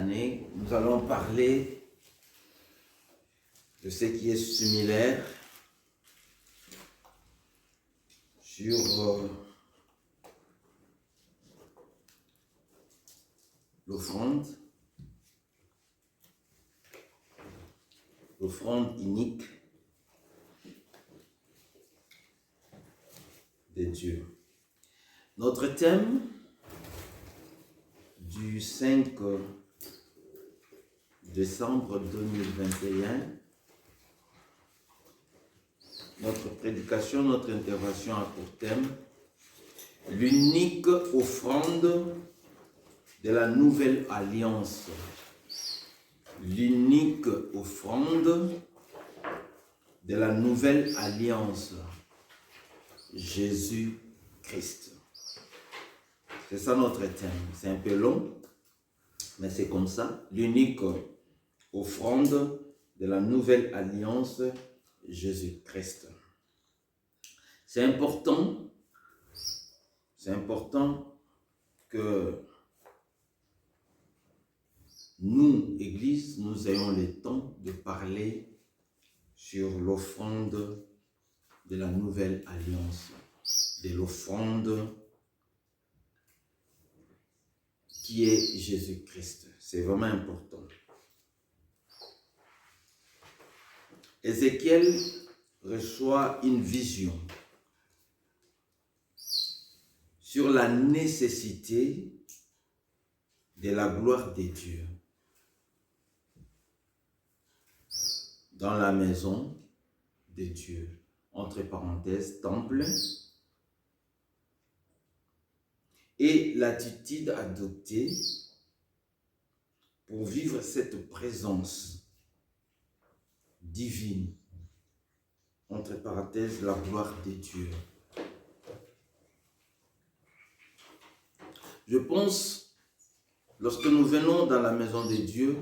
année, nous allons parler de ce qui est similaire sur l'offrande unique de Dieu. Notre thème du 5 décembre 2021, notre prédication, notre intervention a pour thème l'unique offrande de la nouvelle alliance. L'unique offrande de la nouvelle alliance. Jésus-Christ. C'est ça notre thème. C'est un peu long, mais c'est comme ça. L'unique offrande de la nouvelle alliance, Jésus-Christ. C'est important que nous, Église, nous ayons le temps de parler sur l'offrande de la nouvelle alliance, de l'offrande qui est Jésus-Christ. C'est vraiment important. Ézéchiel reçoit une vision sur la nécessité de la gloire de Dieu dans la maison de Dieu, entre parenthèses, temple, et l'attitude adoptée pour vivre cette présence divine, entre parenthèses, la gloire de Dieu. Je pense, lorsque nous venons dans la maison de Dieu,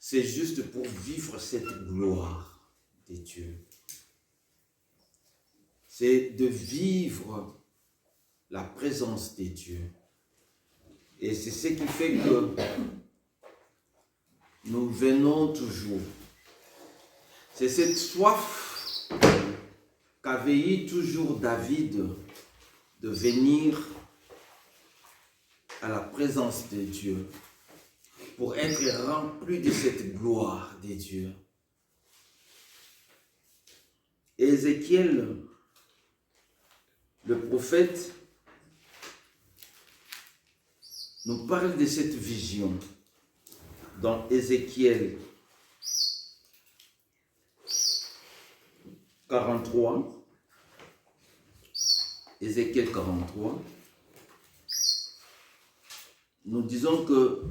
c'est juste pour vivre cette gloire de Dieu. C'est de vivre la présence de Dieu. Et c'est ce qui fait que nous venons toujours. C'est cette soif qu'avait toujours David de venir à la présence de Dieu pour être rempli de cette gloire de Dieu. Ézéchiel, le prophète, nous parle de cette vision dans Ézéchiel 43. Ézéchiel 43. Nous disons que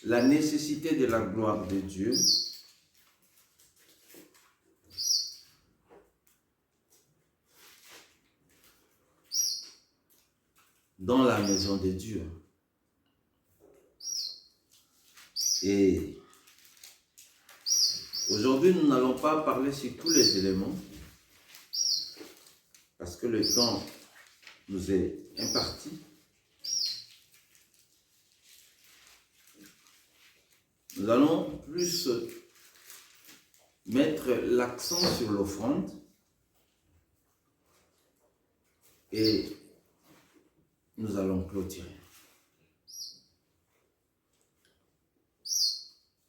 la nécessité de la gloire de Dieu dans la maison de Dieu. Et aujourd'hui, nous n'allons pas parler sur tous les éléments parce que le temps nous est imparti. Nous allons plus mettre l'accent sur l'offrande et nous allons clôturer.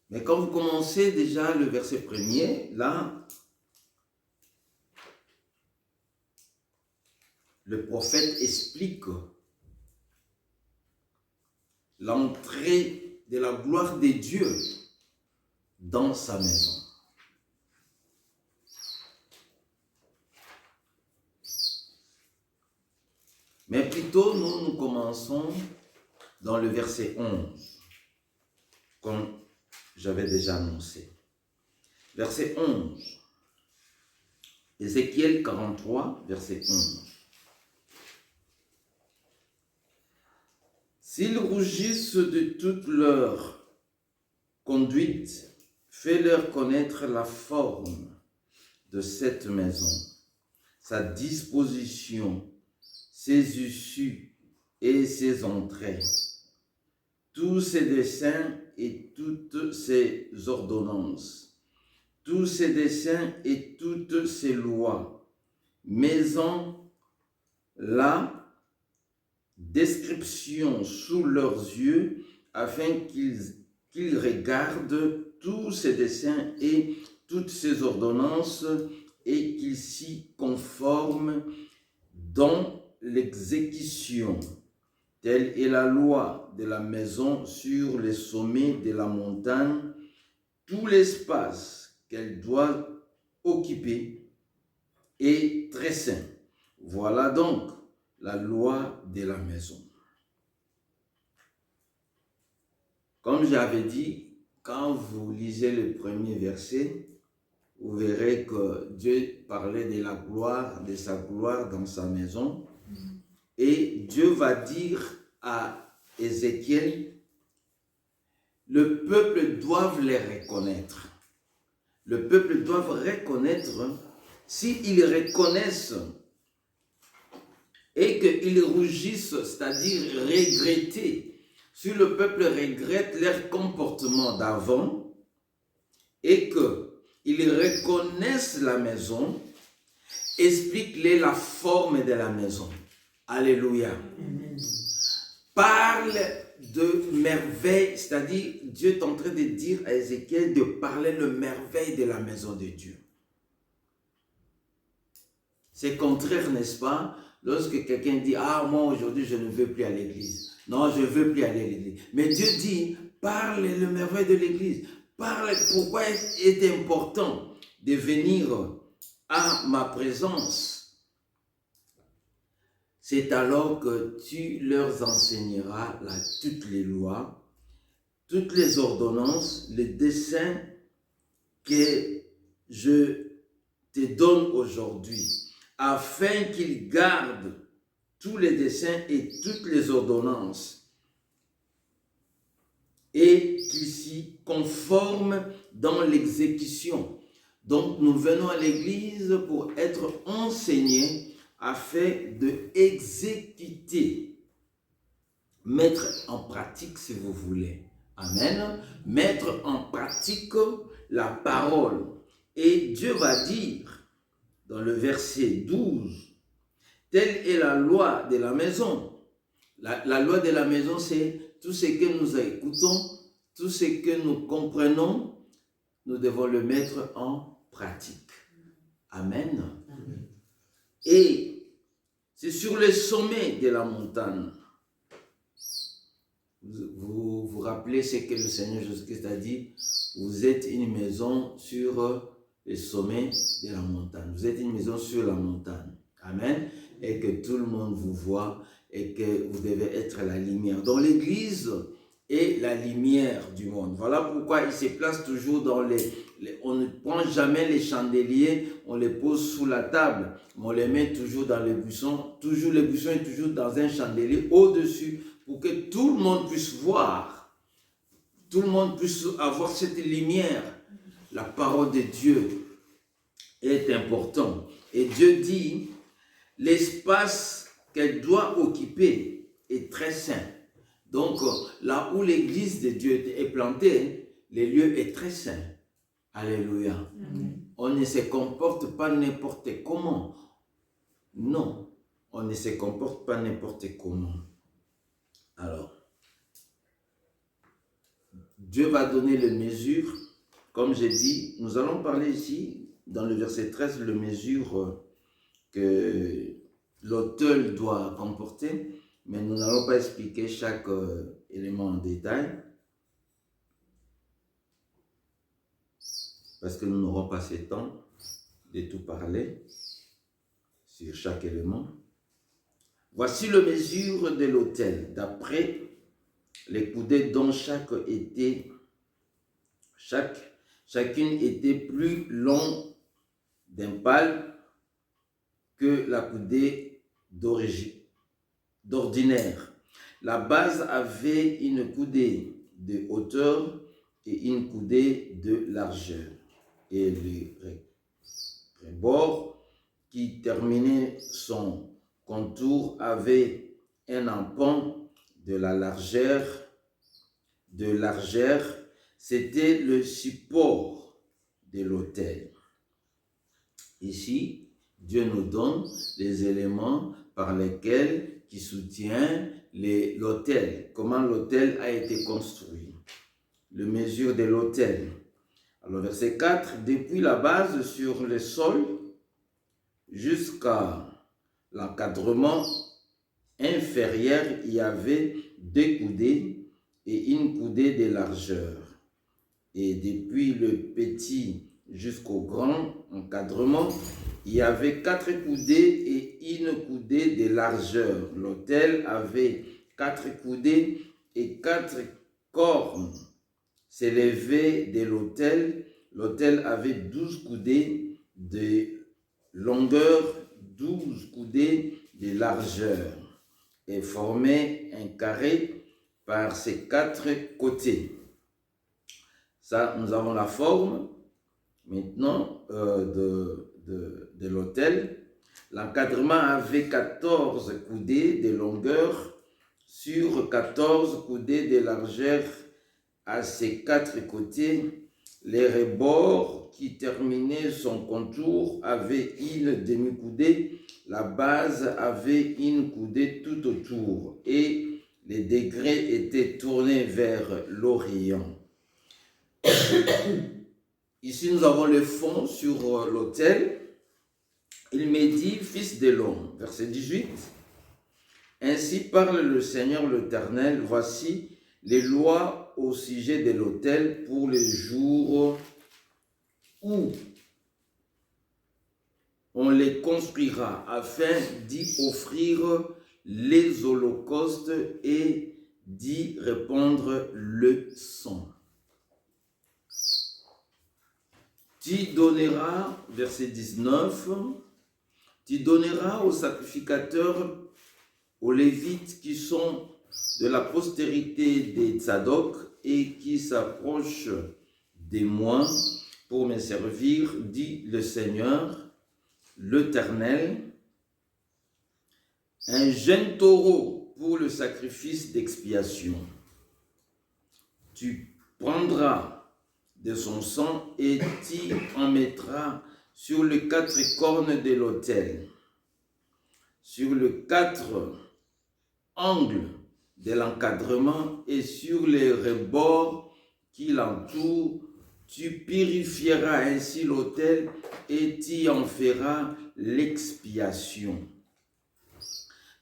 Mais quand vous commencez déjà le verset premier, là, le prophète explique l'entrée de la gloire de Dieu dans sa maison. Mais plutôt, nous commençons dans le verset 11, comme j'avais déjà annoncé. Verset 11. Ézéchiel 43, verset 11. S'ils rougissent de toute leur conduite, fais-leur connaître la forme de cette maison, sa disposition, ses issues et ses entrées. tous ses desseins et toutes ses ordonnances, tous ses desseins et toutes ses lois, mais en la description sous leurs yeux, afin qu'ils regardent tous ses desseins et toutes ses ordonnances et qu'ils s'y conforment dans l'exécution. Telle est la loi de la maison sur les sommets de la montagne, tout l'espace qu'elle doit occuper est très saint. Voilà donc la loi de la maison. Comme j'avais dit, quand vous lisez le premier verset, vous verrez que Dieu parlait de la gloire, de sa gloire dans sa maison. Et Dieu va dire à Ézéchiel, le peuple doit les reconnaître. Le peuple doit reconnaître, s'ils reconnaissent et qu'ils rougissent, c'est-à-dire regretter, si le peuple regrette leur comportement d'avant et qu'ils reconnaissent la maison, explique-les la forme de la maison. Alléluia. Amen. Parle de merveille, c'est-à-dire Dieu est en train de dire à Ézéchiel de parler le merveille de la maison de Dieu. C'est contraire, n'est-ce pas? Lorsque quelqu'un dit, ah, moi aujourd'hui je ne veux plus à l'église. Non, je ne veux plus aller à l'église. Mais Dieu dit, parle le merveille de l'église. Parle pourquoi il est important de venir à ma présence. C'est alors que tu leur enseigneras toutes les lois, toutes les ordonnances, les desseins que je te donne aujourd'hui, afin qu'ils gardent tous les desseins et toutes les ordonnances et qu'ils s'y conforment dans l'exécution. Donc nous venons à l'église pour être enseignés afin d'exécuter, mettre en pratique si vous voulez. Amen. Mettre en pratique la parole. Et Dieu va dire dans le verset 12, telle est la loi de la maison. La loi de la maison, c'est tout ce que nous écoutons, tout ce que nous comprenons, nous devons le mettre en pratique. Amen. Amen. Et c'est sur le sommet de la montagne. Vous vous rappelez ce que le Seigneur Jésus-Christ a dit? Vous êtes une maison sur le sommet de la montagne. Vous êtes une maison sur la montagne. Amen. Et que tout le monde vous voit et que vous devez être la lumière. Donc l'église est la lumière du monde. Voilà pourquoi il se place toujours dans on ne prend jamais les chandeliers, on les pose sous la table, mais on les met toujours dans les buissons. Toujours le buisson est toujours dans un chandelier au-dessus pour que tout le monde puisse voir. Tout le monde puisse avoir cette lumière. La parole de Dieu est importante. Et Dieu dit, l'espace qu'elle doit occuper est très saint. Donc, là où l'église de Dieu est plantée, le lieu est très saint. Alléluia. Amen. On ne se comporte pas n'importe comment. Non, on ne se comporte pas n'importe comment. Alors, Dieu va donner les mesures. Comme j'ai dit, nous allons parler ici, dans le verset 13, les mesures que l'autel doit comporter. Mais nous n'allons pas expliquer chaque élément en détail. Parce que nous n'aurons pas ce temps de tout parler sur chaque élément. Voici les mesures de l'autel, d'après les coudées dont chacune était plus longue d'un pal que la coudée d'ordinaire. La base avait une coudée de hauteur et une coudée de largeur. Et le rebord qui terminait son contour avait un empan de la largeur de largeur, c'était le support de l'autel. Ici, Dieu nous donne les éléments par lesquels qui soutient l'autel, comment l'autel a été construit, le mesure de l'autel. Alors verset 4, depuis la base sur le sol jusqu'à l'encadrement inférieur, il y avait 2 coudées et 1 coudée de largeur. Et depuis le petit jusqu'au grand encadrement, il y avait 4 coudées et 1 coudée de largeur. L'autel avait 4 coudées et 4 cornes s'élevaient de l'autel. L'autel avait 12 coudées de longueur, 12 coudées de largeur et formait un carré par ses 4 côtés. Ça, nous avons la forme maintenant de l'autel. L'encadrement avait 14 coudées de longueur sur 14 coudées de largeur à ses 4 côtés. Les rebords qui terminaient son contour avaient 1 demi-coudée. La base avait 1 coudée tout autour et les degrés étaient tournés vers l'Orient. Ici, nous avons le fond sur l'autel. Il me dit, fils de l'homme, verset 18. Ainsi parle le Seigneur l'Éternel, voici les lois au sujet de l'autel pour les jours où on les construira afin d'y offrir les holocaustes et d'y répandre le sang. Tu donneras, verset 19, tu donneras aux sacrificateurs, aux Lévites qui sont de la postérité des Tsadok et qui s'approchent de moi pour me servir, dit le Seigneur, l'Éternel, un jeune taureau pour le sacrifice d'expiation. Tu prendras de son sang et tu en mettras sur les 4 cornes de l'autel, sur les 4 angles de l'encadrement et sur les rebords qui l'entourent. Tu purifieras ainsi l'autel et tu en feras l'expiation.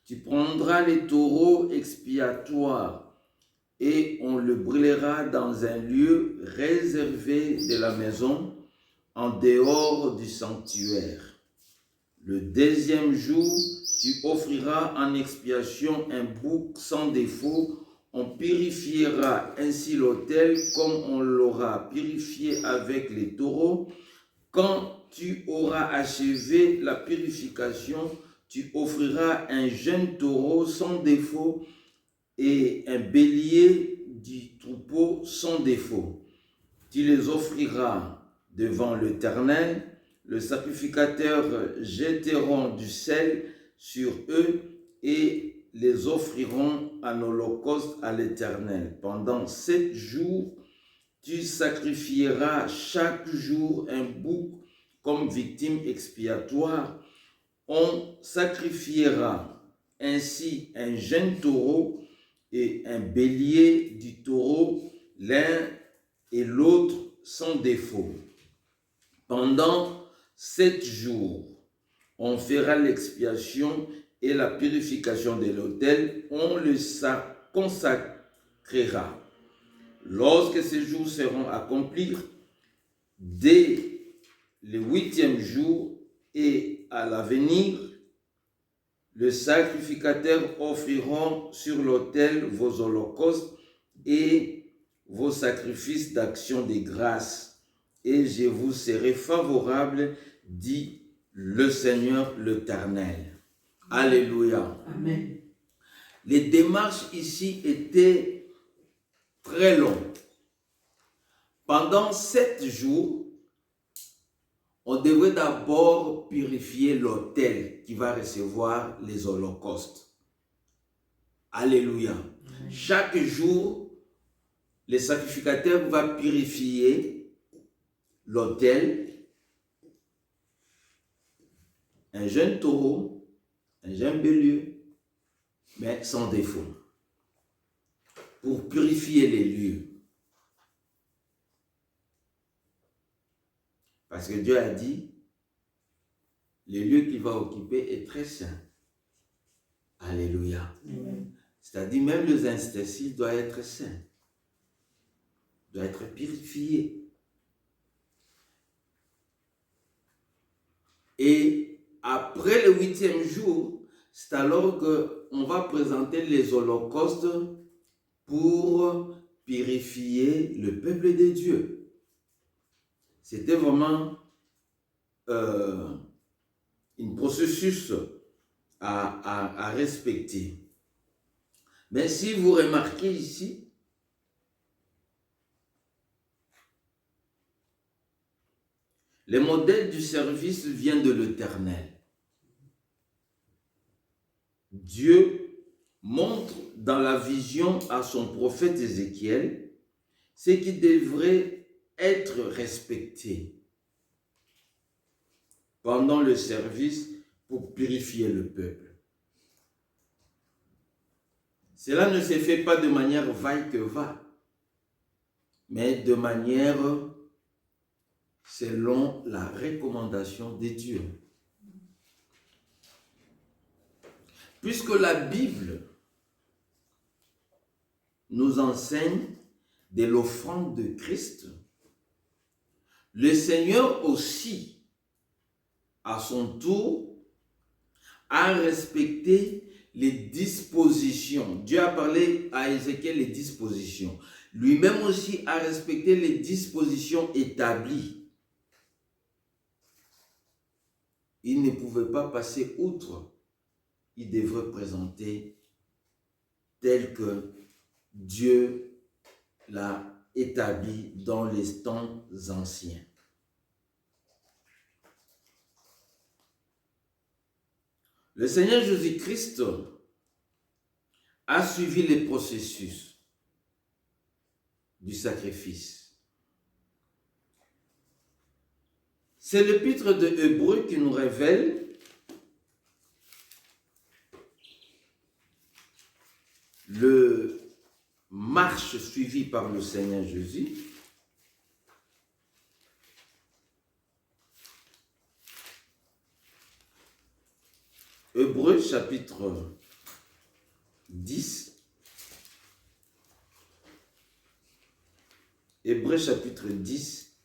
Tu prendras les taureaux expiatoires et on le brûlera dans un lieu réservé de la maison, en dehors du sanctuaire. Le 2e jour, tu offriras en expiation un bouc sans défaut. On purifiera ainsi l'autel comme on l'aura purifié avec les taureaux. Quand tu auras achevé la purification, tu offriras un jeune taureau sans défaut et un bélier du troupeau sans défaut. Tu les offriras devant l'Éternel. Le sacrificateur jetteront du sel sur eux et les offriront en holocauste à l'Éternel. Pendant 7 jours, tu sacrifieras chaque jour un bouc comme victime expiatoire. On sacrifiera ainsi un jeune taureau et un bélier du taureau, l'un et l'autre sans défaut. Pendant 7 jours, on fera l'expiation et la purification de l'autel, on le consacrera. Lorsque ces jours seront accomplis, dès le 8e jour et à l'avenir, le sacrificateur offriront sur l'autel vos holocaustes et vos sacrifices d'action de grâce, et je vous serai favorable, dit le Seigneur l'Éternel. Alléluia. Amen. Les démarches ici étaient très longues. Pendant 7 jours, on devrait d'abord purifier l'autel qui va recevoir les holocaustes. Alléluia. Chaque jour, le sacrificateur va purifier l'autel, un jeune taureau, un jeune bélier, mais sans défaut, pour purifier les lieux. Parce que Dieu a dit, le lieu qu'il va occuper est très saint. Alléluia. C'est-à-dire même les ustensiles doivent être saints, doivent être purifiés. Et après le 8e jour, c'est alors qu'on va présenter les holocaustes pour purifier le peuple de Dieu. C'était vraiment un processus à respecter. Mais si vous remarquez ici, le modèle du service vient de l'Éternel. Dieu montre dans la vision à son prophète Ézéchiel ce qui devrait être respecté pendant le service pour purifier le peuple. Cela ne se fait pas de manière va-que-va, mais de manière selon la recommandation de Dieu. Puisque la Bible nous enseigne de l'offrande de Christ, le Seigneur aussi, à son tour, a respecté les dispositions. Dieu a parlé à Ézéchiel les dispositions. Lui-même aussi a respecté les dispositions établies. Il ne pouvait pas passer outre. Il devrait présenter tel que Dieu l'a établi dans les temps anciens. Le Seigneur Jésus-Christ a suivi les processus du sacrifice. C'est l'épître de Hébreux qui nous révèle le marche suivie par le Seigneur Jésus. Hébreux chapitre 10. Hébreux chapitre 10,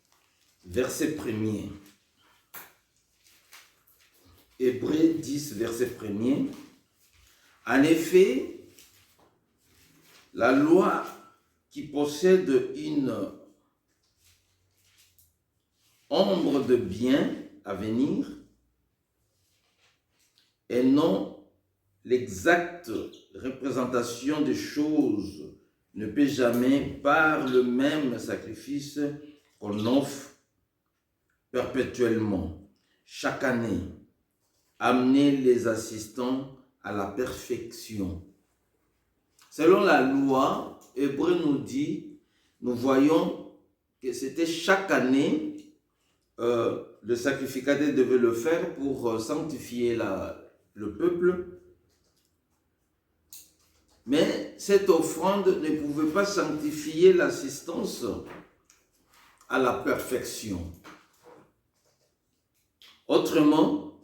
verset 1er. Hébreux 10, verset 1er. En effet, la loi qui possède une ombre de bien à venir et non l'exacte représentation des choses ne peut jamais, par le même sacrifice qu'on offre perpétuellement, chaque année, amener les assistants à la perfection. Selon la loi, Hébreu nous dit, nous voyons que c'était chaque année, le sacrificateur devait le faire pour sanctifier le peuple. Mais cette offrande ne pouvait pas sanctifier l'assistance à la perfection. Autrement,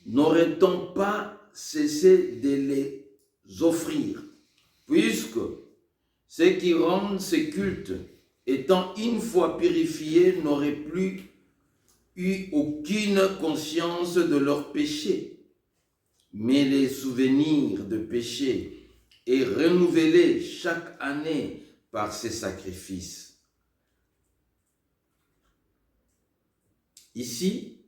n'aurait-on pas cessé de les offrir, puisque ceux qui rendent ces cultes, étant une fois purifiés, n'auraient plus eu aucune conscience de leurs péchés, mais les souvenirs de péché est renouvelé chaque année par ces sacrifices. Ici,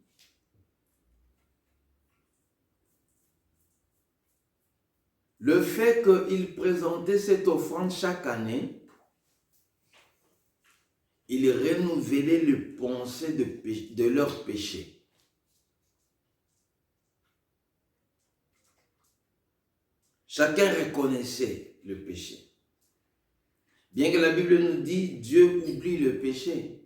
le fait qu'ils présentaient cette offrande chaque année, il renouvelait le pensée de leur péché. Chacun reconnaissait le péché. Bien que la Bible nous dit Dieu oublie le péché,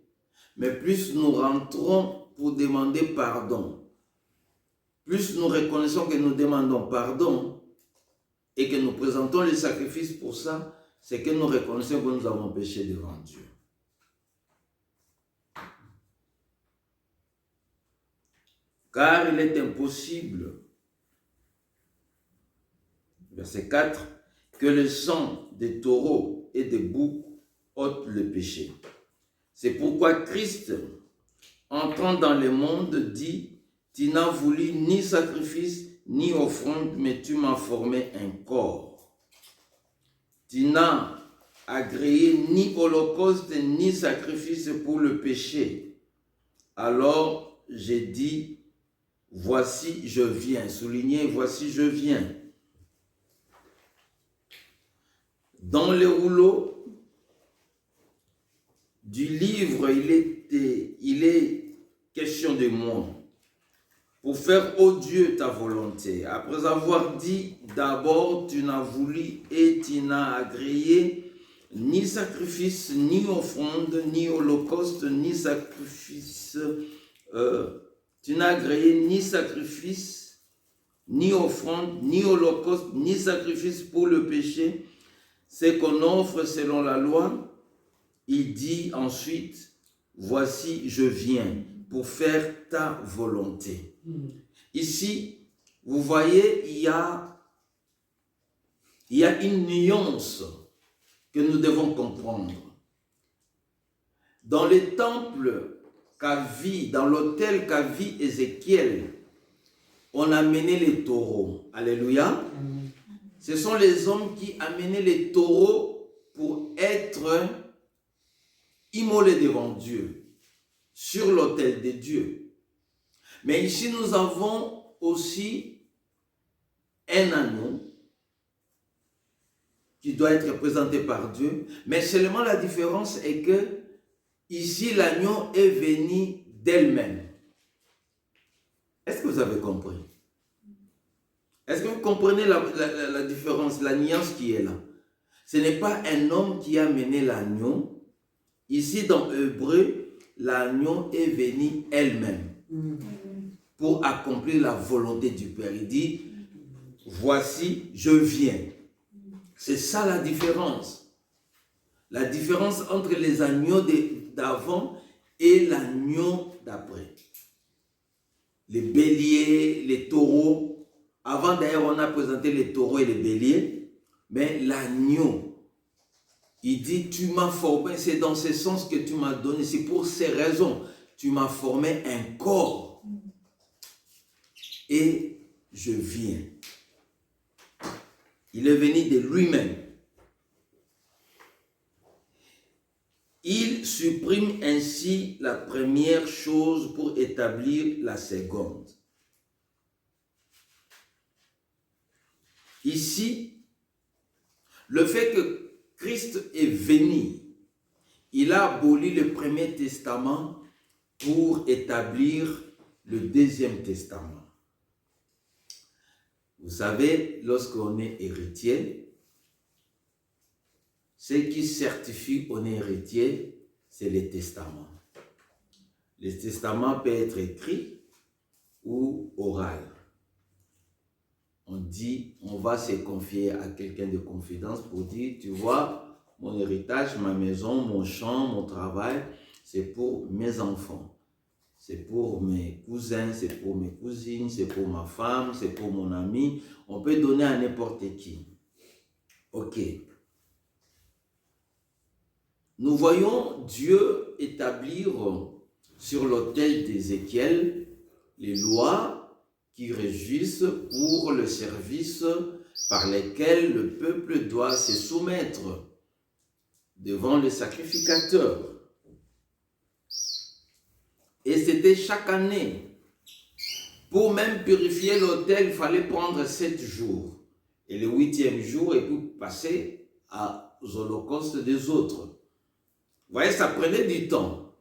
mais plus nous rentrons pour demander pardon, plus nous reconnaissons que nous demandons pardon et que nous présentons les sacrifices pour ça, c'est que nous reconnaissons que nous avons péché devant Dieu. Car il est impossible, verset 4, que le sang des taureaux et des boucs ôte le péché. C'est pourquoi Christ, entrant dans le monde, dit, « Tu n'as voulu ni sacrifice, ni offrande, mais tu m'as formé un corps. Tu n'as agréé ni holocauste, ni sacrifice pour le péché. Alors j'ai dit, voici je viens. » Soulignez, voici je viens. Dans le rouleau du livre, il est question de moi. Pour faire, ô Dieu, ta volonté. Après avoir dit, d'abord, tu n'as voulu et tu n'as agréé ni sacrifice, ni offrande, ni holocauste, ni sacrifice. Tu n'as agréé ni sacrifice, ni offrande, ni holocauste, ni sacrifice pour le péché. C'est qu'on offre selon la loi. Il dit ensuite, voici, je viens pour faire ta volonté. Ici, vous voyez, il y a une nuance que nous devons comprendre. Dans le temple dans l'autel qu'a vu Ézéchiel, on a amené les taureaux. Alléluia. Ce sont les hommes qui amenaient les taureaux pour être immolés devant Dieu, sur l'autel de Dieu. Mais ici, nous avons aussi un agneau qui doit être présenté par Dieu. Mais seulement la différence est que ici, l'agneau est venu d'elle-même. Est-ce que vous avez compris? Est-ce que vous comprenez la différence, la nuance qui est là? Ce n'est pas un homme qui a mené l'agneau. Ici, dans Hébreu, l'agneau est venu elle-même pour accomplir la volonté du Père. Il dit, voici, je viens. C'est ça la différence. La différence entre les agneaux d'avant et l'agneau d'après. Les béliers, les taureaux. Avant d'ailleurs, on a présenté les taureaux et les béliers. Mais l'agneau, il dit, tu m'as formé, c'est dans ce sens que tu m'as donné. C'est pour ces raisons, tu m'as formé un corps. Et je viens. Il est venu de lui-même. Il supprime ainsi la première chose pour établir la seconde. Ici, le fait que Christ est venu, il a aboli le premier testament pour établir le deuxième testament. Vous savez, lorsqu'on est héritier, ce qui certifie qu'on est héritier, c'est les testaments. Les testaments peuvent être écrits ou oral. On dit, on va se confier à quelqu'un de confidence pour dire, tu vois, mon héritage, ma maison, mon champ, mon travail, c'est pour mes enfants. C'est pour mes cousins, c'est pour mes cousines, c'est pour ma femme, c'est pour mon ami. On peut donner à n'importe qui. Ok. Nous voyons Dieu établir sur l'autel d'Ézéchiel les lois qui régissent pour le service par lesquels le peuple doit se soumettre devant le sacrificateur. Et c'était chaque année. Pour même purifier l'autel, il fallait prendre 7 jours. Et le 8e jour, et puis passer aux holocaustes des autres. Vous voyez, ça prenait du temps.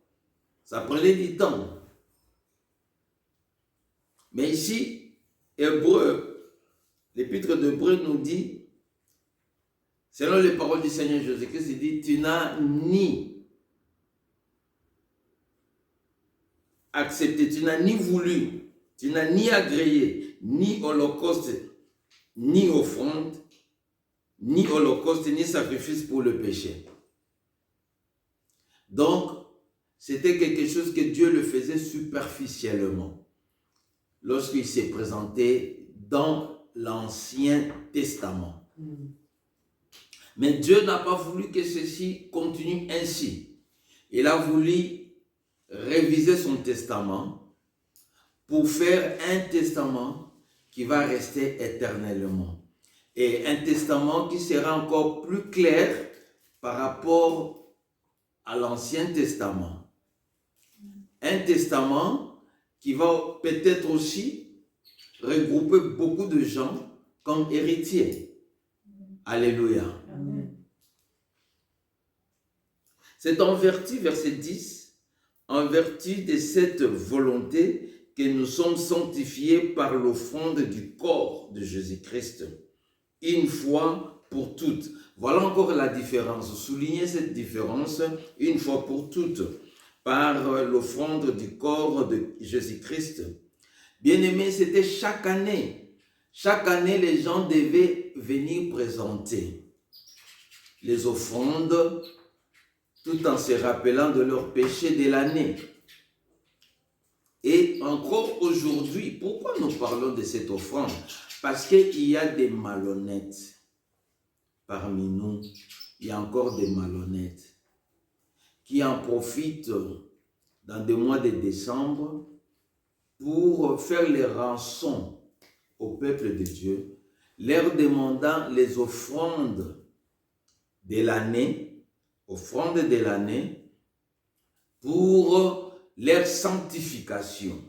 Ça prenait du temps. Mais ici, l'épître d'Hébreu nous dit, Selon les paroles du Seigneur Jésus-Christ, il dit, tu n'as ni accepté, tu n'as ni voulu, tu n'as ni agréé, ni holocauste, ni offrande, ni holocauste, ni sacrifice pour le péché. Donc, c'était quelque chose que Dieu le faisait superficiellement lorsqu'il s'est présenté dans l'Ancien Testament. Mais Dieu n'a pas voulu que ceci continue ainsi. Il a voulu réviser son testament pour faire un testament qui va rester éternellement. Et un testament qui sera encore plus clair par rapport à l'Ancien Testament. Un testament qui va peut-être aussi regrouper beaucoup de gens comme héritiers. Alléluia. Amen. C'est en vertu, verset 10, en vertu de cette volonté que nous sommes sanctifiés par l'offrande du corps de Jésus-Christ, une fois pour toutes. Voilà encore la différence. Soulignez cette différence, une fois pour toutes, par l'offrande du corps de Jésus-Christ. Bien-aimés, c'était chaque année. Chaque année, les gens devaient venir présenter les offrandes tout en se rappelant de leurs péchés de l'année. Et encore aujourd'hui, pourquoi nous parlons de cette offrande? Parce qu'il y a des malhonnêtes parmi nous. Il y a encore des malhonnêtes qui en profitent dans des mois de décembre pour faire les rançons au peuple de Dieu, leur demandant les offrandes de l'année, pour leur sanctification.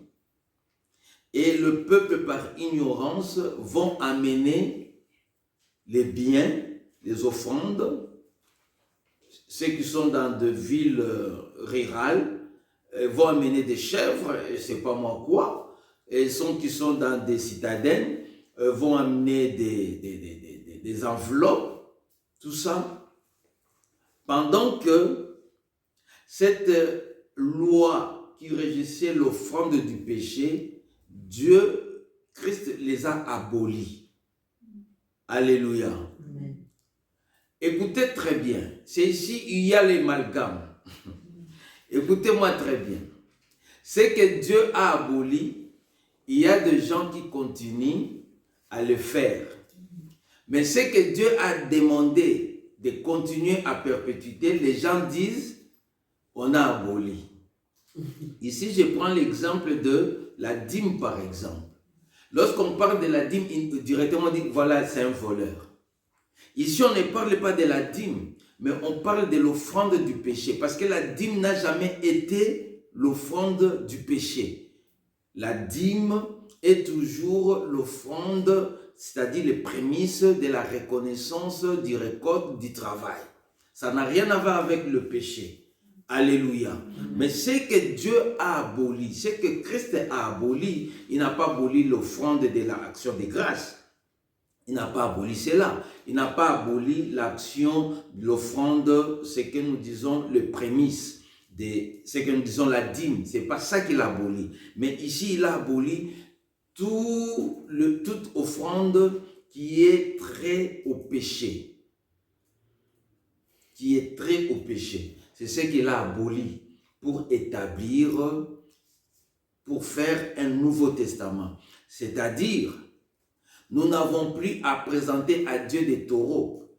Et le peuple, par ignorance, vont amener les biens, les offrandes. Ceux qui sont dans des villes rurales vont amener des chèvres, je ne sais pas moi quoi. Et ceux qui sont dans des citadines vont amener des enveloppes, tout ça. Pendant que cette loi qui régissait l'offrande du péché, Dieu, Christ les a abolis. Alléluia. Amen. Écoutez très bien. C'est ici, il y a l'amalgame. Écoutez-moi très bien. Ce que Dieu a aboli, il y a des gens qui continuent à le faire. Mais ce que Dieu a demandé de continuer à perpétuer, les gens disent, on a aboli. Ici, je prends l'exemple de la dîme, par exemple. Lorsqu'on parle de la dîme, directement on dit, voilà, c'est un voleur. Ici, on ne parle pas de la dîme, mais on parle de l'offrande du péché, parce que la dîme n'a jamais été l'offrande du péché. La dîme est toujours l'offrande, c'est-à-dire les prémices de la reconnaissance du récolte du travail. Ça n'a rien à voir avec le péché. Alléluia. Mais ce que Dieu a aboli, ce que Christ a aboli, il n'a pas aboli l'offrande de l'action de grâce. Il n'a pas aboli cela. Il n'a pas aboli l'action de l'offrande, ce que nous disons le prémice, ce que nous disons la dîme. Ce n'est pas ça qu'il a aboli. Mais ici, il a aboli toute offrande qui est trait au péché. Qui est trait au péché. C'est ce qu'il a aboli pour établir, pour faire un nouveau testament. C'est-à-dire, nous n'avons plus à présenter à Dieu des taureaux.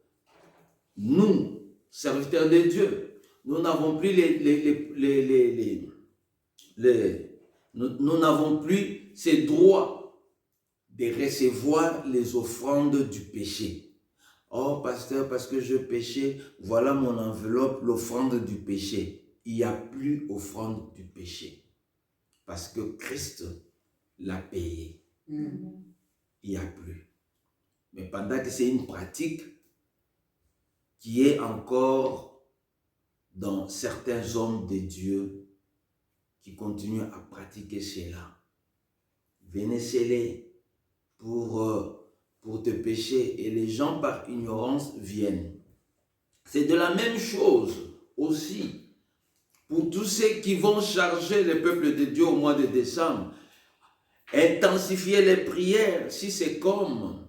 Nous, serviteurs de Dieu, nous n'avons plus nous n'avons plus ces droits de recevoir les offrandes du péché. Oh, pasteur, parce que je péchais, voilà mon enveloppe, l'offrande du péché. Il n'y a plus offrande du péché. Parce que Christ l'a payé. Il n'y a plus. Mais pendant que c'est une pratique qui est encore dans certains hommes de Dieu qui continuent à pratiquer cela. Venez sceller pour te pécher et les gens par ignorance viennent. C'est de la même chose aussi pour tous ceux qui vont charger le peuple de Dieu au mois de décembre. Intensifier les prières si c'est comme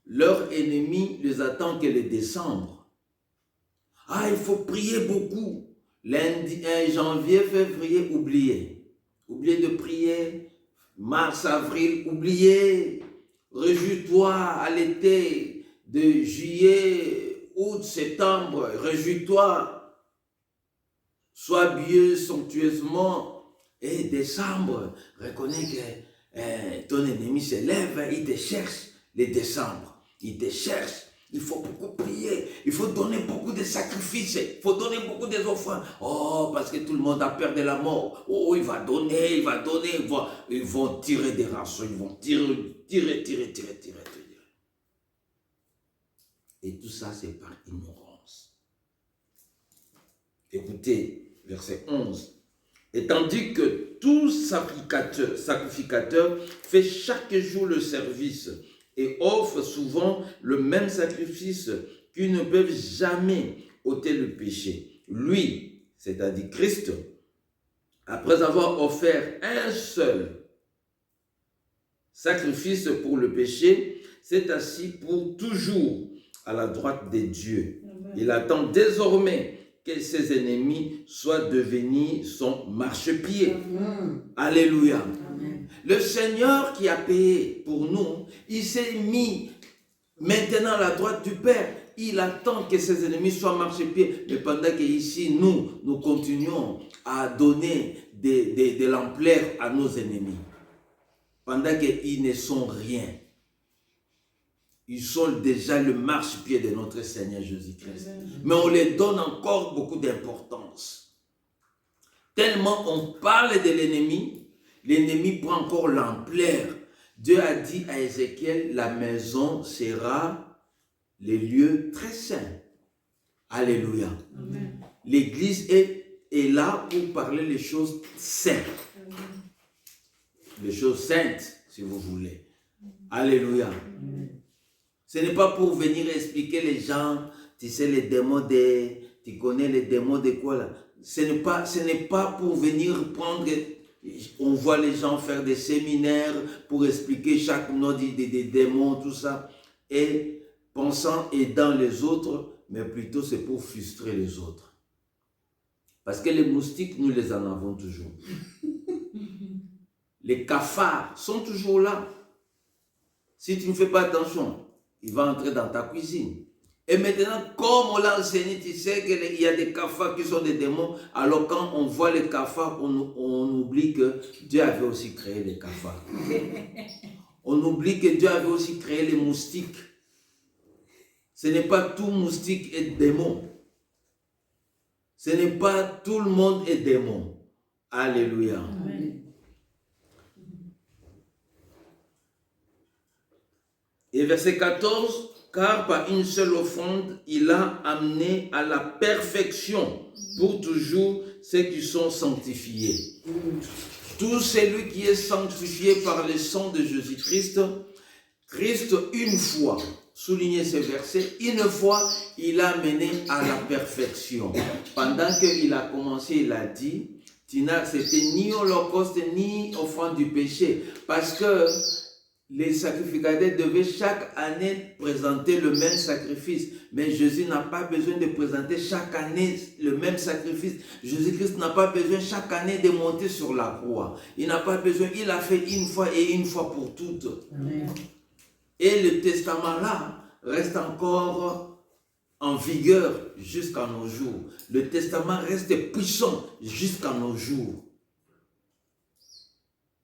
leur ennemi les attend que le décembre. Ah, il faut prier beaucoup. Lundi, janvier, février, oubliez. Oubliez de prier. Mars, avril, oubliez. Réjouis-toi à l'été de juillet, août, septembre. Réjouis-toi. Sois bieux somptueusement. Et décembre, reconnais que ton ennemi se lève, il te cherche les décembre. Il te cherche. Il faut beaucoup prier, il faut donner beaucoup de sacrifices, il faut donner beaucoup d'offrandes. Oh, parce que tout le monde a peur de la mort. Oh, il va donner, ils vont tirer des rançons, ils vont tirer. Et tout ça, c'est par ignorance. Écoutez, verset 11. Et tandis que tout sacrificateur fait chaque jour le service et offre souvent le même sacrifice qu'ils ne peuvent jamais ôter le péché. Lui, c'est-à-dire Christ, après avoir offert un seul sacrifice pour le péché, s'est assis pour toujours à la droite de Dieu. Il attend désormais que ses ennemis soient devenus son marchepied. Alléluia. Amen. Le Seigneur qui a payé pour nous, il s'est mis maintenant à la droite du Père. Il attend que ses ennemis soient marchepieds. Mais pendant qu'ici, nous continuons à donner de l'ampleur à nos ennemis. Pendant qu'ils ne sont rien. Ils sont déjà le marchepied de notre Seigneur Jésus-Christ. Mais on les donne encore beaucoup d'importance. Tellement on parle de l'ennemi prend encore l'ampleur. Dieu a dit à Ézéchiel, la maison sera le lieu très saint. Alléluia. Amen. L'église est là pour parler les choses saintes. Les choses saintes, si vous voulez. Alléluia. Amen. Ce n'est pas pour venir expliquer les gens, tu sais les démons tu connais les démons de quoi là. Ce n'est pas pour venir prendre, on voit les gens faire des séminaires pour expliquer chaque nom des démons, tout ça, et pensant aidant les autres, mais plutôt c'est pour frustrer les autres. Parce que les moustiques, nous les en avons toujours. Les cafards sont toujours là. Si tu ne fais pas attention, il va entrer dans ta cuisine. Et maintenant, comme on l'a enseigné, tu sais qu'il y a des cafards qui sont des démons. Alors quand on voit les cafards, on oublie que Dieu avait aussi créé les cafards. On oublie que Dieu avait aussi créé les moustiques. Ce n'est pas tout moustique et démon. Ce n'est pas tout le monde est démon. Alléluia. Amen. Et verset 14, car par une seule offrande, il a amené à la perfection pour toujours ceux qui sont sanctifiés. Tout celui qui est sanctifié par le sang de Jésus-Christ, Christ une fois, soulignez ce verset, une fois, il a amené à la perfection. Pendant qu'il a commencé, il a dit, c'était ni holocauste, ni offrande du péché, parce que les sacrificateurs devaient chaque année présenter le même sacrifice. Mais Jésus n'a pas besoin de présenter chaque année le même sacrifice. Jésus-Christ n'a pas besoin chaque année de monter sur la croix. Il n'a pas besoin, il a fait une fois et une fois pour toutes. Amen. Et le testament-là reste encore en vigueur jusqu'à nos jours. Le testament reste puissant jusqu'à nos jours.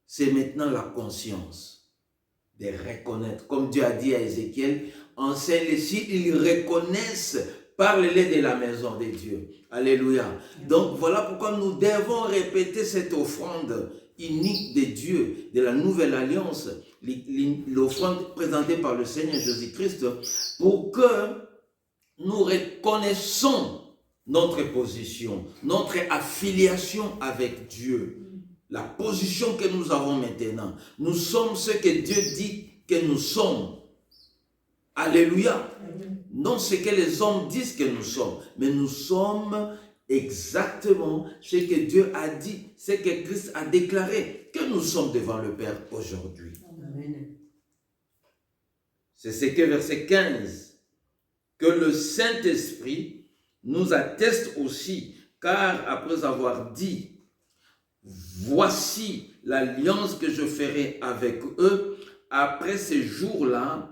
C'est maintenant la conscience de reconnaître, comme Dieu a dit à Ézéchiel, enseigne-les s'ils reconnaissent, parle-les de la maison de Dieu. Alléluia. Donc voilà pourquoi nous devons répéter cette offrande unique de Dieu, de la nouvelle alliance, l'offrande présentée par le Seigneur Jésus-Christ, pour que nous reconnaissons notre position, notre affiliation avec Dieu. La position que nous avons maintenant. Nous sommes ce que Dieu dit que nous sommes. Alléluia. Non ce que les hommes disent que nous sommes, mais nous sommes exactement ce que Dieu a dit, ce que Christ a déclaré, que nous sommes devant le Père aujourd'hui. C'est ce que verset 15, que le Saint-Esprit nous atteste aussi, car après avoir dit, voici l'alliance que je ferai avec eux, après ces jours-là,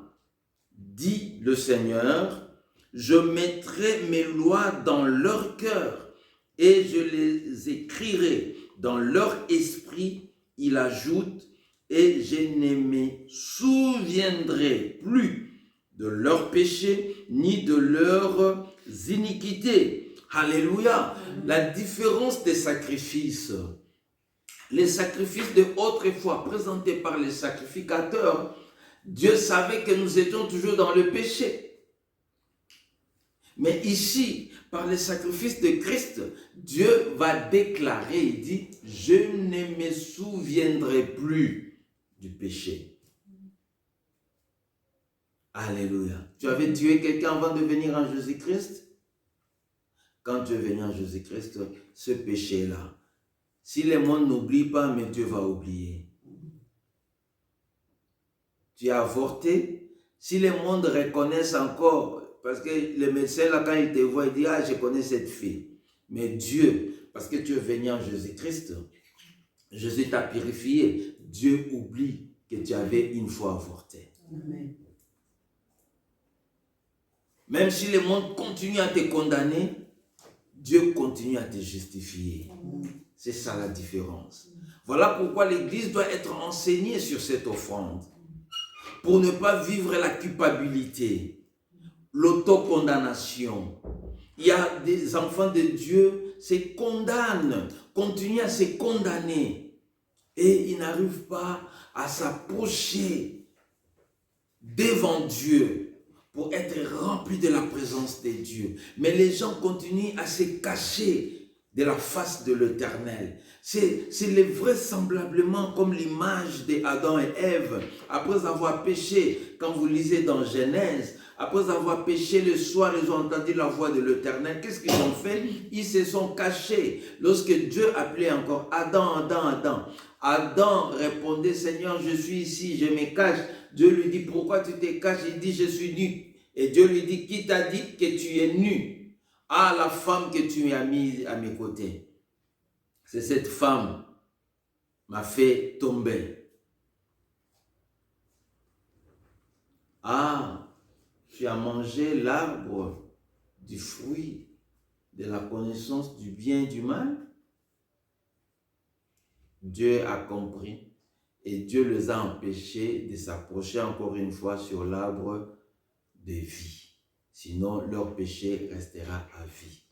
dit le Seigneur, je mettrai mes lois dans leur cœur et je les écrirai dans leur esprit. Il ajoute, et je ne me souviendrai plus de leurs péchés ni de leurs iniquités. Alléluia. La différence des sacrifices. Les sacrifices de autrefois présentés par les sacrificateurs, Dieu savait que nous étions toujours dans le péché. Mais ici, par les sacrifices de Christ, Dieu va déclarer, il dit, je ne me souviendrai plus du péché. Alléluia. Tu avais tué quelqu'un avant de venir en Jésus-Christ? Quand tu es venu en Jésus-Christ, ce péché-là, si le monde n'oublie pas, mais Dieu va oublier. Tu as avorté, si le monde reconnaisse encore, parce que le médecin, là, quand il te voit, il dit, ah, je connais cette fille. Mais Dieu, parce que tu es venu en Jésus-Christ, Jésus t'a purifié. Dieu oublie que tu avais une fois avorté. Amen. Même si le monde continue à te condamner, Dieu continue à te justifier. C'est ça la différence. Voilà pourquoi l'Église doit être enseignée sur cette offrande. Pour ne pas vivre la culpabilité, l'autocondamnation. Il y a des enfants de Dieu se condamnent, continuent à se condamner. Et ils n'arrivent pas à s'approcher devant Dieu pour être remplis de la présence de Dieu. Mais les gens continuent à se cacher de la face de l'Éternel. C'est vraisemblablement comme l'image d'Adam et Ève. Après avoir péché, quand vous lisez dans Genèse, après avoir péché le soir, ils ont entendu la voix de l'Éternel. Qu'est-ce qu'ils ont fait? Ils se sont cachés. Lorsque Dieu appelait encore Adam, Adam, Adam, Adam répondait, Seigneur, je suis ici, je me cache. Dieu lui dit, pourquoi tu te caches? Il dit, je suis nu. Et Dieu lui dit, qui t'a dit que tu es nu? Ah, la femme que tu as mise à mes côtés. C'est cette femme m'a fait tomber. Ah, tu as mangé l'arbre du fruit de la connaissance du bien et du mal? Dieu a compris et Dieu les a empêchés de s'approcher encore une fois sur l'arbre de vie. Sinon, leur péché restera à vie.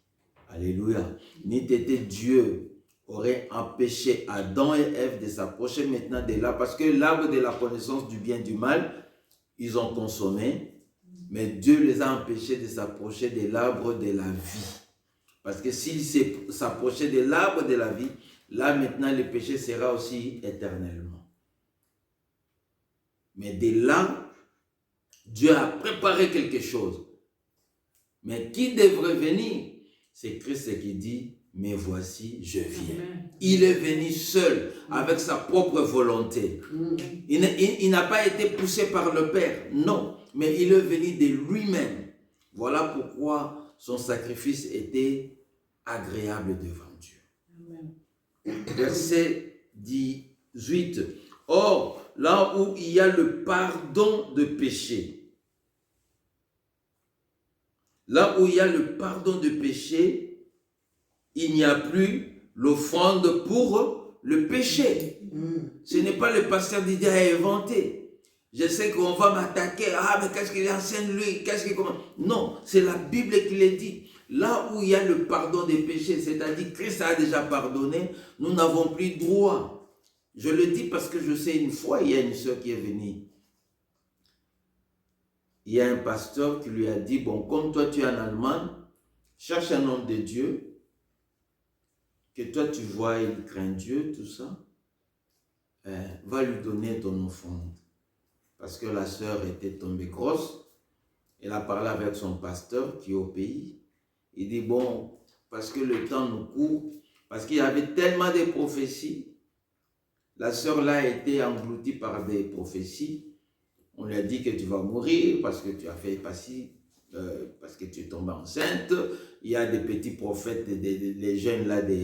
Alléluia. Ni t'était Dieu aurait empêché Adam et Ève de s'approcher maintenant de là, parce que l'arbre de la connaissance du bien et du mal, ils ont consommé, mais Dieu les a empêchés de s'approcher de l'arbre de la vie. Parce que s'ils s'approchaient de l'arbre de la vie, là maintenant le péché sera aussi éternellement. Mais de là, Dieu a préparé quelque chose. Mais qui devrait venir? C'est Christ qui dit, mais voici, je viens. Il est venu seul, avec sa propre volonté. Il n'a pas été poussé par le Père, non. Mais il est venu de lui-même. Voilà pourquoi son sacrifice était agréable devant Dieu. Verset 18. Or, là où il y a le pardon de péché, là où il y a le pardon de péché, il n'y a plus l'offrande pour le péché. Ce n'est pas le pasteur Didier à inventer. Je sais qu'on va m'attaquer. Ah, mais qu'est-ce qu'il enseigne lui? Qu'est-ce qu'il comment? Non, c'est la Bible qui le dit. Là où il y a le pardon des péchés, c'est-à-dire Christ a déjà pardonné, nous n'avons plus droit. Je le dis parce que je sais, une fois, il y a une soeur qui est venue. Il y a un pasteur qui lui a dit, bon, comme toi tu es en Allemagne, cherche un homme de Dieu, que toi tu vois, il craint Dieu, tout ça, va lui donner ton offrande. Parce que la sœur était tombée grosse, Il a parlé avec son pasteur qui est au pays. Il dit, bon, parce que le temps nous court, parce qu'il y avait tellement de prophéties, la sœur là a été engloutie par des prophéties. On lui a dit que tu vas mourir parce que tu as fait passer, parce que tu es tombée enceinte. Il y a des petits prophètes, les jeunes là de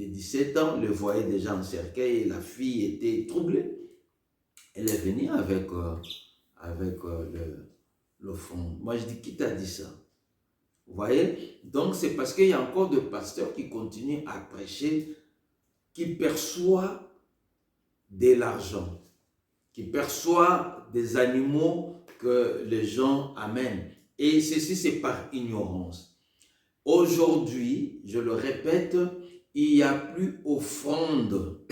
17 ans, le voyaient déjà en cercueil et la fille était troublée. Elle est venue avec l'offrande. Moi je dis, qui t'a dit ça? Vous voyez? Donc c'est parce qu'il y a encore des pasteurs qui continuent à prêcher, qui perçoivent de l'argent, qui perçoivent des animaux que les gens amènent. Et ceci, c'est par ignorance. Aujourd'hui, je le répète, il n'y a plus offrande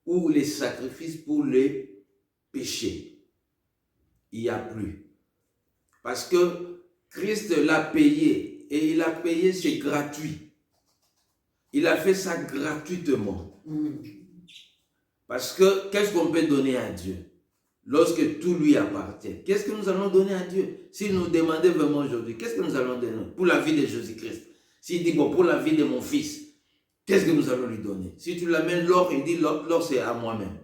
ou les sacrifices pour les péchés. Il n'y a plus. Parce que Christ l'a payé. Et il a payé, c'est gratuit. Il a fait ça gratuitement. Parce que qu'est-ce qu'on peut donner à Dieu lorsque tout lui appartient? Qu'est-ce que nous allons donner à Dieu? S'il nous demandait vraiment aujourd'hui, qu'est-ce que nous allons donner pour la vie de Jésus-Christ? S'il dit, bon, pour la vie de mon fils, qu'est-ce que nous allons lui donner? Si tu l'amènes l'or, il dit, l'or c'est à moi-même.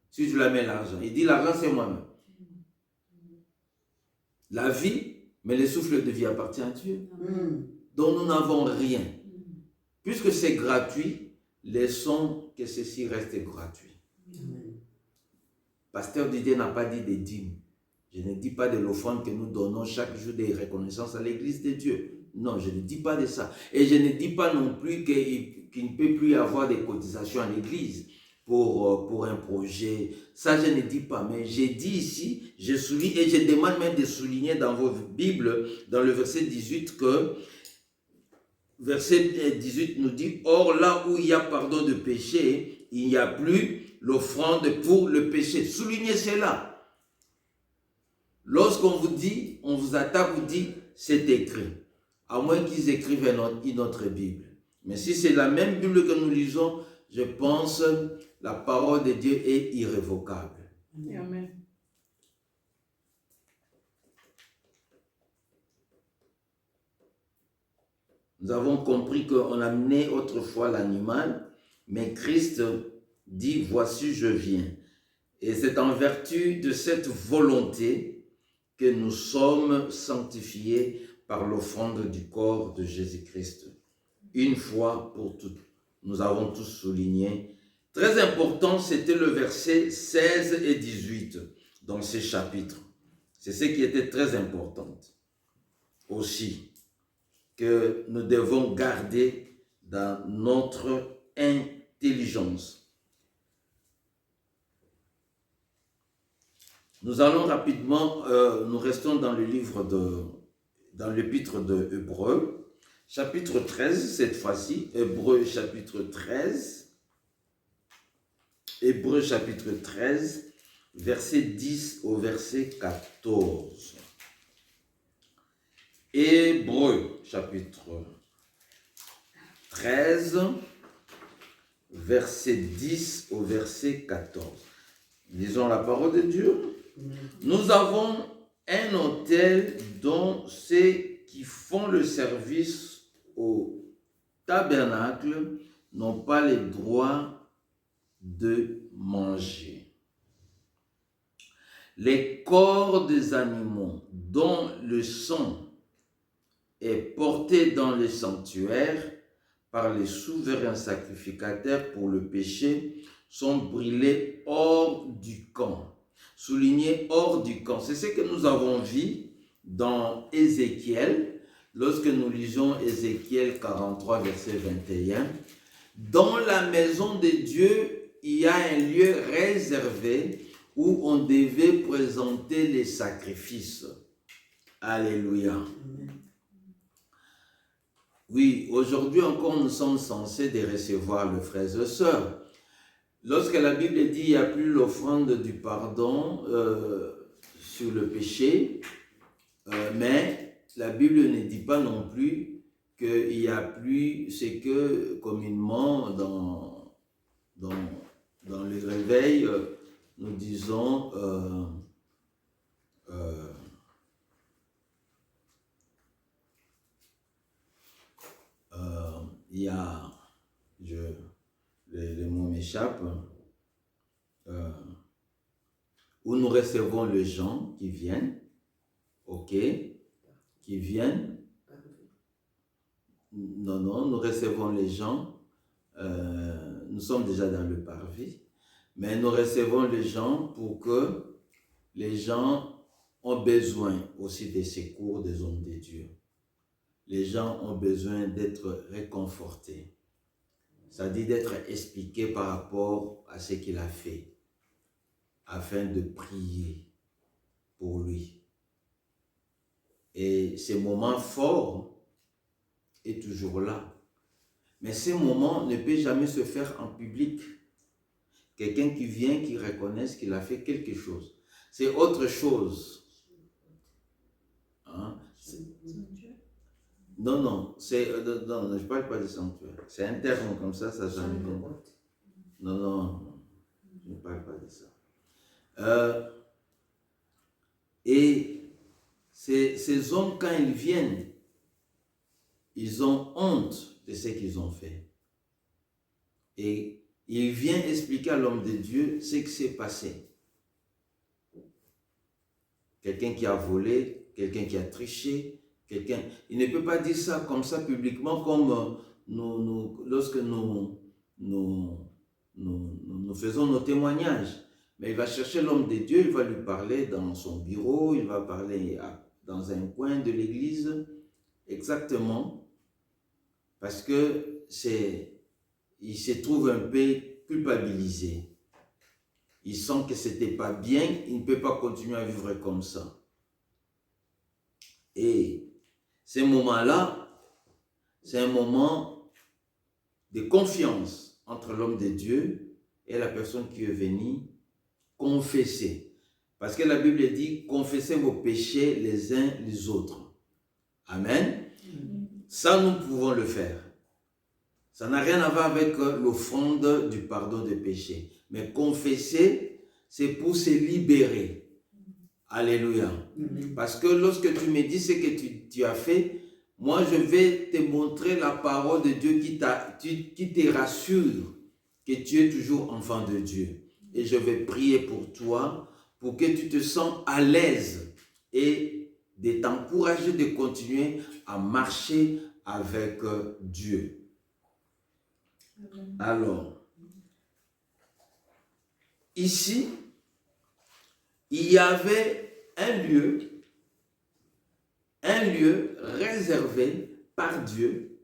Si tu l'amènes l'argent, il dit, l'argent c'est moi-même. La vie, mais le souffle de vie appartient à Dieu. Donc nous n'avons rien. Puisque c'est gratuit, laissons que ceci reste gratuit. Pasteur Didier n'a pas dit des dîmes. Je ne dis pas de l'offrande que nous donnons chaque jour des reconnaissances à l'église de Dieu. Non, je ne dis pas de ça. Et je ne dis pas non plus qu'il ne peut plus y avoir des cotisations à l'église pour un projet. Ça, je ne dis pas. Mais j'ai dit ici, je souligne, et je demande même de souligner dans vos Bibles, dans le verset 18, que verset 18 nous dit, « Or, là où il y a pardon de péché, il n'y a plus l'offrande pour le péché. » Soulignez cela. Lorsqu'on vous dit, on vous attaque, vous dit, c'est écrit. À moins qu'ils écrivent une autre Bible. Mais si c'est la même Bible que nous lisons, je pense la parole de Dieu est irrévocable. Amen. Nous avons compris qu'on amenait autrefois l'animal, mais Christ dit, voici je viens. Et c'est en vertu de cette volonté que nous sommes sanctifiés par l'offrande du corps de Jésus-Christ. Une fois pour toutes. Nous avons tous souligné. Très important, c'était le verset 16 et 18 dans ces chapitres. C'est ce qui était très important aussi, que nous devons garder dans notre intelligence. Nous allons rapidement, nous restons dans le livre dans l'épître de Hébreux, chapitre 13 cette fois-ci, Hébreux chapitre 13, Hébreux chapitre 13, verset 10 au verset 14. Hébreux chapitre 13, verset 10 au verset 14. Lisons la parole de Dieu. Nous avons un autel dont ceux qui font le service au tabernacle n'ont pas le droit de manger. Les corps des animaux dont le sang est porté dans le sanctuaire par les souverains sacrificateurs pour le péché sont brûlés hors du camp. Souligné hors du camp. C'est ce que nous avons vu dans Ézéchiel, lorsque nous lisons Ézéchiel 43, verset 21. Dans la maison de Dieu, il y a un lieu réservé où on devait présenter les sacrifices. Alléluia. Oui, aujourd'hui encore, nous sommes censés de recevoir le frères et sœurs. Lorsque la Bible dit qu'il n'y a plus l'offrande du pardon sur le péché, mais la Bible ne dit pas non plus qu'il n'y a plus ce que communément dans le réveil, nous disons il y a, les mots m'échappent, où nous recevons les gens qui viennent, ok, qui viennent. Non, nous recevons les gens, nous sommes déjà dans le parvis, mais nous recevons les gens pour que les gens ont besoin aussi des secours des hommes de Dieu. Les gens ont besoin d'être réconfortés, c'est-à-dire d'être expliqués par rapport à ce qu'il a fait, afin de prier pour lui. Et ces moments forts est toujours là. Mais ces moments ne peuvent jamais se faire en public. Quelqu'un qui vient, qui reconnaisse qu'il a fait quelque chose. C'est autre chose. Hein? Non, je ne parle pas de sanctuaire. C'est un terme comme ça jamais bien. Non, je ne parle pas de ça. Et ces hommes, quand ils viennent, ils ont honte de ce qu'ils ont fait. Et il vient expliquer à l'homme de Dieu ce qui s'est passé. Quelqu'un qui a volé, quelqu'un qui a triché, il ne peut pas dire ça comme ça publiquement, comme lorsque nous faisons nos témoignages. Mais il va chercher l'homme de Dieu, il va lui parler dans son bureau, il va parler dans un coin de l'église, exactement, parce que il se trouve un peu culpabilisé. Il sent que ce n'était pas bien, il ne peut pas continuer à vivre comme ça. Et ces moments-là, c'est un moment de confiance entre l'homme de Dieu et la personne qui est venue confesser. Parce que la Bible dit, confessez vos péchés les uns les autres. Amen. Ça, nous pouvons le faire. Ça n'a rien à voir avec l'offrande du pardon des péchés. Mais confesser, c'est pour se libérer. Alléluia. Parce que lorsque tu me dis ce que tu as fait, moi je vais te montrer la parole de Dieu qui te rassure que tu es toujours enfant de Dieu. Et je vais prier pour toi, pour que tu te sens à l'aise et de t'encourager de continuer à marcher avec Dieu. Alors, ici, il y avait un lieu réservé par Dieu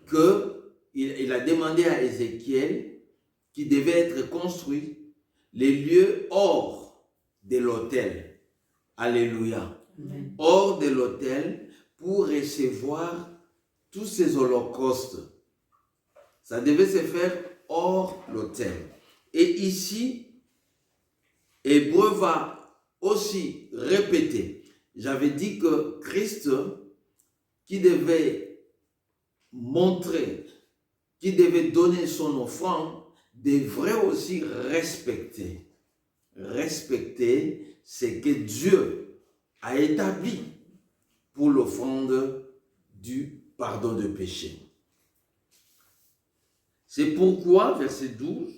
qu'il a demandé à Ézéchiel qui devait être construit, les lieux hors de l'autel. Alléluia. Amen. Hors de l'autel pour recevoir tous ces holocaustes. Ça devait se faire hors l'autel. Et ici, Hébreu va aussi répéter. J'avais dit que Christ, qui devait montrer, qui devait donner son offrande, devrait aussi respecter ce que Dieu a établi pour l'offrande du pardon de péché. C'est pourquoi, verset 12,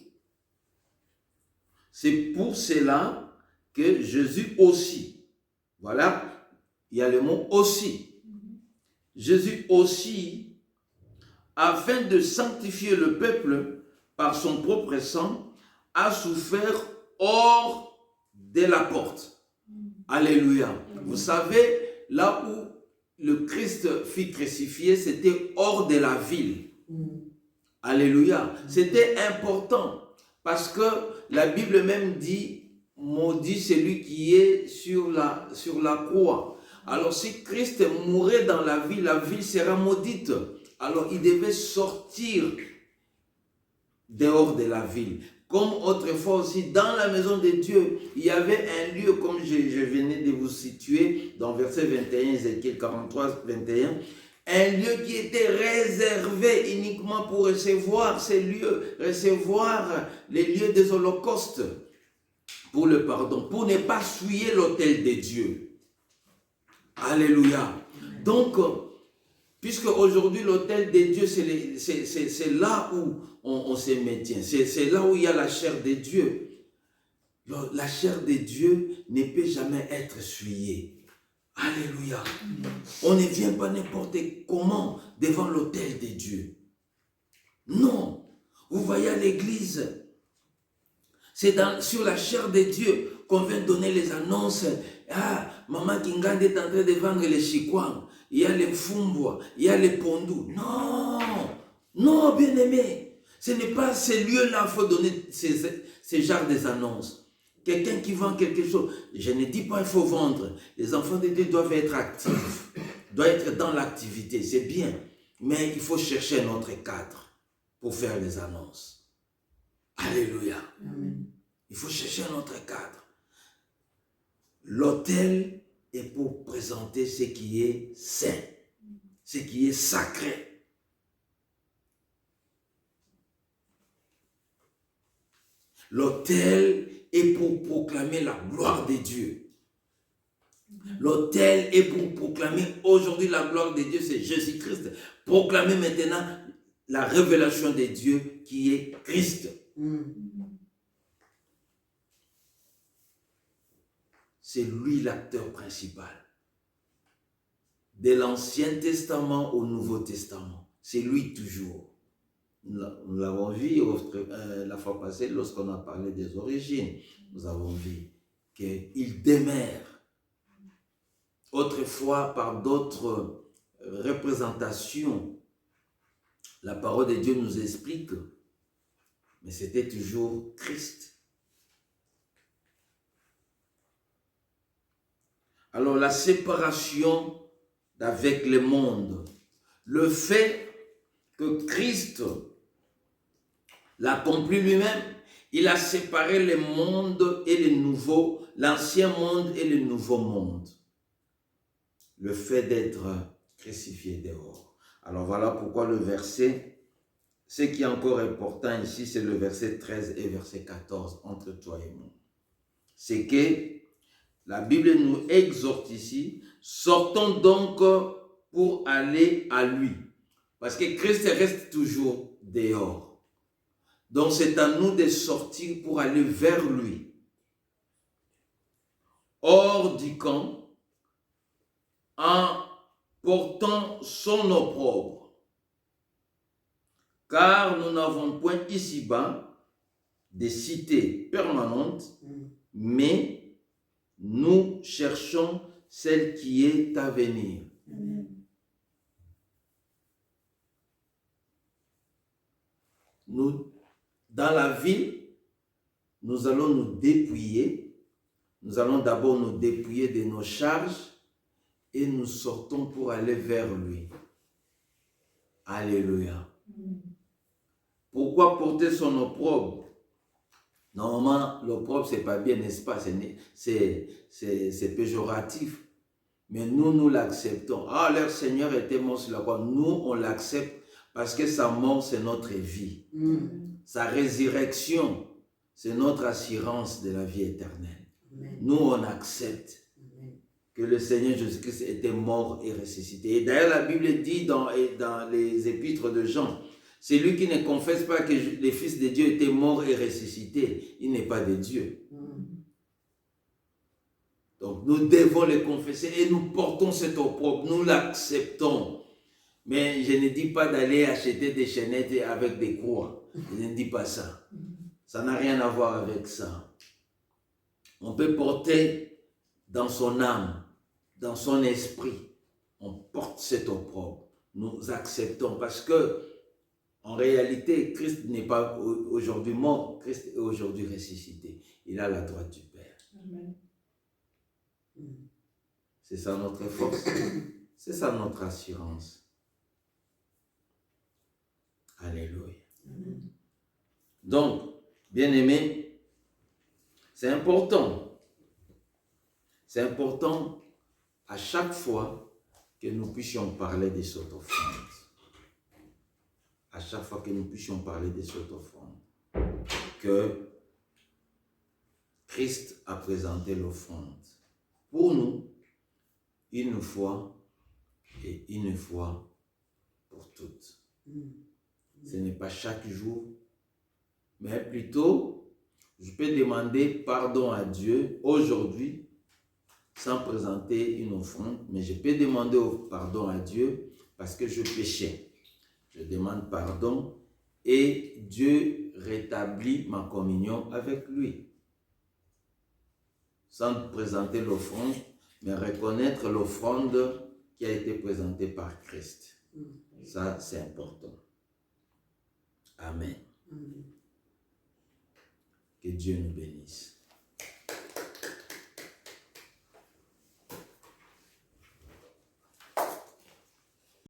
c'est pour cela que Jésus aussi, voilà, il y a le mot aussi. Jésus aussi, afin de sanctifier le peuple par son propre sang, a souffert hors de la porte. Alléluia. Vous savez, là où le Christ fut crucifié, c'était hors de la ville. Alléluia. C'était important. Parce que la Bible même dit, maudit celui qui est sur la croix. Alors si Christ mourait dans la ville sera maudite. Alors il devait sortir dehors de la ville. Comme autrefois aussi, dans la maison de Dieu, il y avait un lieu, comme je venais de vous situer, dans verset 21, Ézéchiel 43, 21, un lieu qui était réservé uniquement pour recevoir ces lieux, recevoir les lieux des holocaustes pour le pardon, pour ne pas souiller l'autel de Dieu. Alléluia. Donc, Puisque aujourd'hui, l'autel de Dieu, c'est là où on se maintient. C'est là où il y a la chair de Dieu. La chair de Dieu ne peut jamais être souillée. Alléluia. On ne vient pas n'importe comment devant l'autel de Dieu. Non. Vous voyez à l'église, c'est sur la chair de Dieu qu'on vient donner les annonces. Ah, Maman Kingande est en train de vendre les chikwang. Il y a les mfumbwa, il y a les pondous. Non, non, bien-aimé. Ce n'est pas ces lieux-là qu'il faut donner ces genres des annonces. Quelqu'un qui vend quelque chose, je ne dis pas qu'il faut vendre. Les enfants de Dieu doivent être actifs, doivent être dans l'activité, c'est bien. Mais il faut chercher un autre cadre pour faire les annonces. Alléluia. Amen. Il faut chercher un autre cadre. L'autel est pour présenter ce qui est saint, ce qui est sacré. L'autel est pour proclamer la gloire de Dieu. L'autel est pour proclamer aujourd'hui la gloire de Dieu, c'est Jésus-Christ. Proclamer maintenant la révélation de Dieu qui est Christ. C'est lui l'acteur principal. De l'Ancien Testament au Nouveau Testament. C'est lui toujours. Nous l'avons vu la fois passée lorsqu'on a parlé des origines. Nous avons vu qu'il demeure. Autrefois, par d'autres représentations, la parole de Dieu nous explique, mais c'était toujours Christ. Alors la séparation avec le monde, le fait que Christ l'accomplit lui-même, il a séparé le monde et le nouveau, l'ancien monde et le nouveau monde. Le fait d'être crucifié dehors. Alors voilà pourquoi le verset, ce qui est encore important ici, c'est le verset 13 et verset 14, entre toi et moi. C'est que la Bible nous exhorte ici, sortons donc pour aller à lui. Parce que Christ reste toujours dehors. Donc c'est à nous de sortir pour aller vers lui. Hors du camp, en portant son opprobre. Car nous n'avons point ici-bas des cités permanentes, mais nous cherchons celle qui est à venir. Nous, dans la ville, nous allons nous dépouiller. Nous allons d'abord nous dépouiller de nos charges et nous sortons pour aller vers lui. Alléluia. Pourquoi porter son opprobre? Normalement, l'opprobre, ce n'est pas bien, n'est-ce pas? C'est péjoratif. Mais nous l'acceptons. Ah, leur Seigneur était mort sur la croix. Nous, on l'accepte parce que sa mort, c'est notre vie. Sa résurrection, c'est notre assurance de la vie éternelle. Nous, on accepte que le Seigneur Jésus-Christ était mort et ressuscité. Et d'ailleurs, la Bible dit dans les épîtres de Jean, c'est lui qui ne confesse pas que le Fils de Dieu était mort et ressuscité. Il n'est pas de Dieu. Donc, nous devons le confesser et nous portons cet opprobre. Nous l'acceptons. Mais je ne dis pas d'aller acheter des chaînettes avec des croix. Je ne dis pas ça. Ça n'a rien à voir avec ça. On peut porter dans son âme, dans son esprit. On porte cet opprobre. Nous acceptons parce que en réalité, Christ n'est pas aujourd'hui mort, Christ est aujourd'hui ressuscité. Il a la droite du Père. Amen. C'est ça notre force, c'est ça notre assurance. Alléluia. Amen. Donc, bien-aimés, c'est important. C'est important à chaque fois que nous puissions parler de cette offrande. À chaque fois que nous puissions parler de cette offrande, que Christ a présenté l'offrande pour nous, une fois et une fois pour toutes. Ce n'est pas chaque jour, mais plutôt, je peux demander pardon à Dieu aujourd'hui sans présenter une offrande, mais je peux demander pardon à Dieu parce que je péchais. Je demande pardon et Dieu rétablit ma communion avec lui. Sans présenter l'offrande, mais reconnaître l'offrande qui a été présentée par Christ. Ça, c'est important. Amen. Que Dieu nous bénisse.